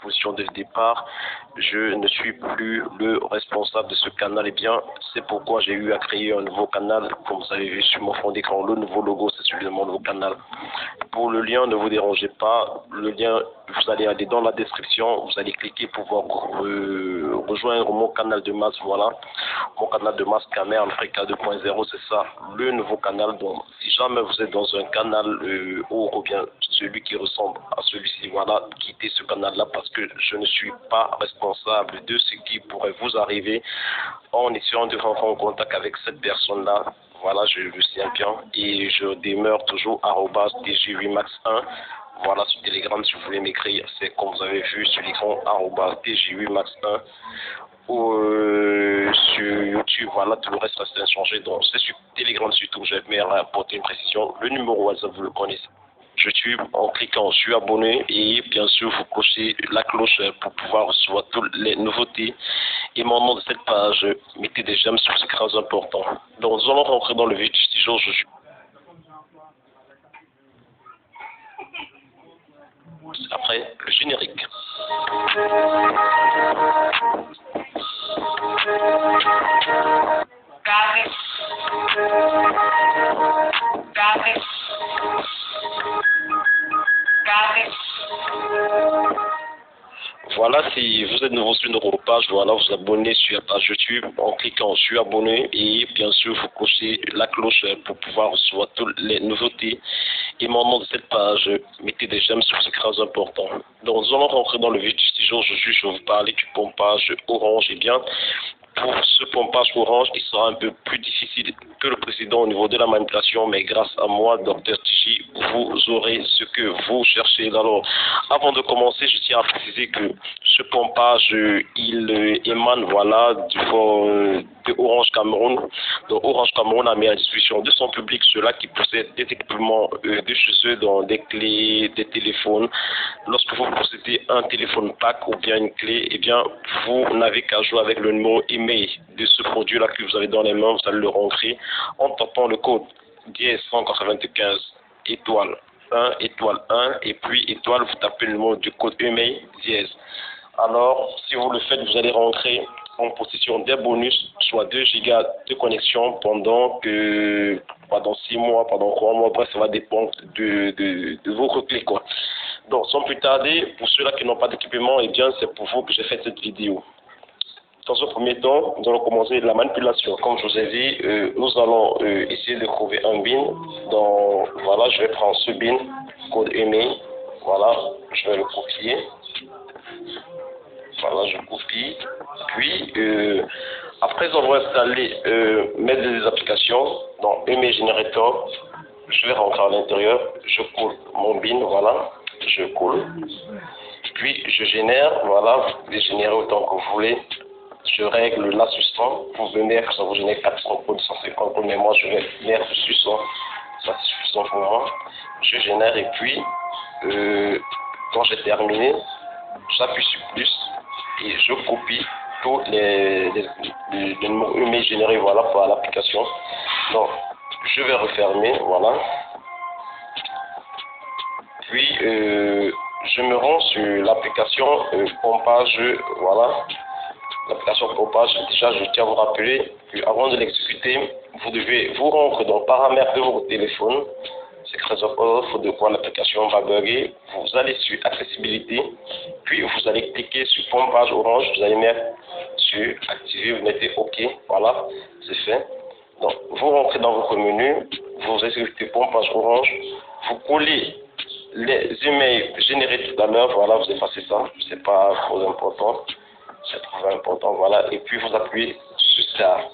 position dès le départ. Je ne suis plus le responsable de ce canal. Eh bien, c'est pourquoi j'ai eu à créer un nouveau canal. Comme vous avez vu sur mon fond d'écran, le nouveau logo, c'est celui de mon nouveau canal. Pour le lien, ne vous dérangez pas. Le lien, vous allez aller dans la description. Vous allez cliquer pour pouvoir rejoindre mon canal de masse. Voilà, mon canal de masse Camer Africa 2.0, c'est ça, le nouveau canal. Donc, si jamais vous êtes dans un canal ou bien celui qui ressemble à celui-ci, voilà, quittez ce canal-là parce que je ne suis pas responsable de ce qui pourrait vous arriver en essayant de rentrer en contact avec cette personne-là. Voilà, je le sais bien et je demeure toujours @dj8max1. Voilà, sur Telegram, si vous voulez m'écrire, c'est comme vous avez vu sur l'écran, @dj8max1. Ou sur YouTube, voilà, tout le reste reste inchangé. Donc, c'est sur Telegram surtout, j'aimerais apporter une précision. Le numéro WhatsApp, vous le connaissez. YouTube, en cliquant je suis abonné et bien sûr vous cochez la cloche pour pouvoir recevoir toutes les nouveautés et mon nom de cette page. Mettez des j'aime, c'est très important. Donc nous allons rentrer dans le vif du sujet. Je suis après le générique. Voilà, si vous êtes nouveau sur notre page, voilà, vous abonnez sur la page YouTube en cliquant je suis abonné et bien sûr vous cochez la cloche pour pouvoir recevoir toutes les nouveautés et mon nom de cette page. Mettez des j'aime, c'est très important. Donc nous allons rentrer dans le vif du sujet. Je vais vous parler du pompage orange. Et bien, pour ce pompage orange, il sera un peu plus difficile que le précédent au niveau de la manipulation, mais grâce à moi, Dr TJ, vous aurez ce que vous cherchez. Alors, avant de commencer, je tiens à préciser que ce pompage, il émane, voilà, de Orange Cameroun. Donc, Orange Cameroun a mis à disposition de son public ceux-là qui possèdent des équipements de chez eux, dans des clés, des téléphones. Lorsque vous possédez un téléphone pack ou bien une clé, eh bien, vous n'avez qu'à jouer avec le numéro email de ce produit-là que vous avez dans les mains. Vous allez le rentrer en tapant le code 10195 étoile 1 étoile 1 et puis étoile, vous tapez le mot du code email dièse. Alors, si vous le faites, vous allez rentrer en possession des bonus, soit 2 gigas de connexion pendant 6 mois, pendant 3 mois, bref, ça va dépendre de vos clés, quoi. Donc, sans plus tarder, pour ceux-là qui n'ont pas d'équipement, eh bien, c'est pour vous que j'ai fait cette vidéo. Dans un premier temps, nous allons commencer la manipulation. Comme je vous ai dit, nous allons essayer de trouver un bin. Donc, voilà, je vais prendre ce bin, code email. Voilà, je vais le copier. Voilà, je copie. Puis, après avoir installé mes deux applications, donc Email Generator, je vais rentrer à l'intérieur. Je colle mon bin, voilà, je colle. Puis, je génère, voilà, vous pouvez générer autant que vous voulez. Je règle l'assistant. Vous pouvez mettre, ça vous génère 400 codes, 150 codes, mais moi je vais mettre 600. Ça c'est suffisant pour moi. Je génère et puis, quand j'ai terminé, j'appuie sur plus et je copie tous les numéros email générés, voilà, pour l'application. Donc, je vais refermer, voilà. Puis, je me rends sur l'application pompage, voilà. L'application pompage, déjà, je tiens à vous rappeler qu'avant de l'exécuter, vous devez vous rendre dans paramètres de votre téléphone. C'est très important, faute de quoi l'application va bugger. Vous allez sur accessibilité, puis vous allez cliquer sur pompage orange, vous allez mettre sur activer, vous mettez OK, voilà, c'est fait. Donc, vous rentrez dans votre menu, vous exécutez pompage orange, vous collez les emails générés tout à l'heure, voilà, vous effacez ça, c'est pas trop important. C'est très important, voilà, et puis vous appuyez sur Start.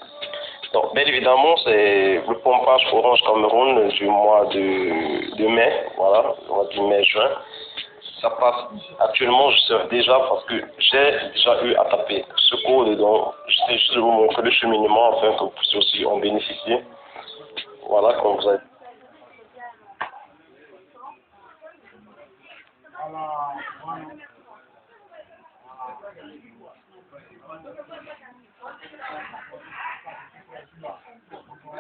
Donc, bien évidemment, c'est le pompage Orange Cameroun du mois de mai, voilà, le mois de mai-juin. Ça passe, actuellement, je sais déjà parce que j'ai déjà eu à taper ce code, donc j'essaie juste de vous montrer le cheminement afin que vous puissiez aussi en bénéficier. Voilà, comme vous avez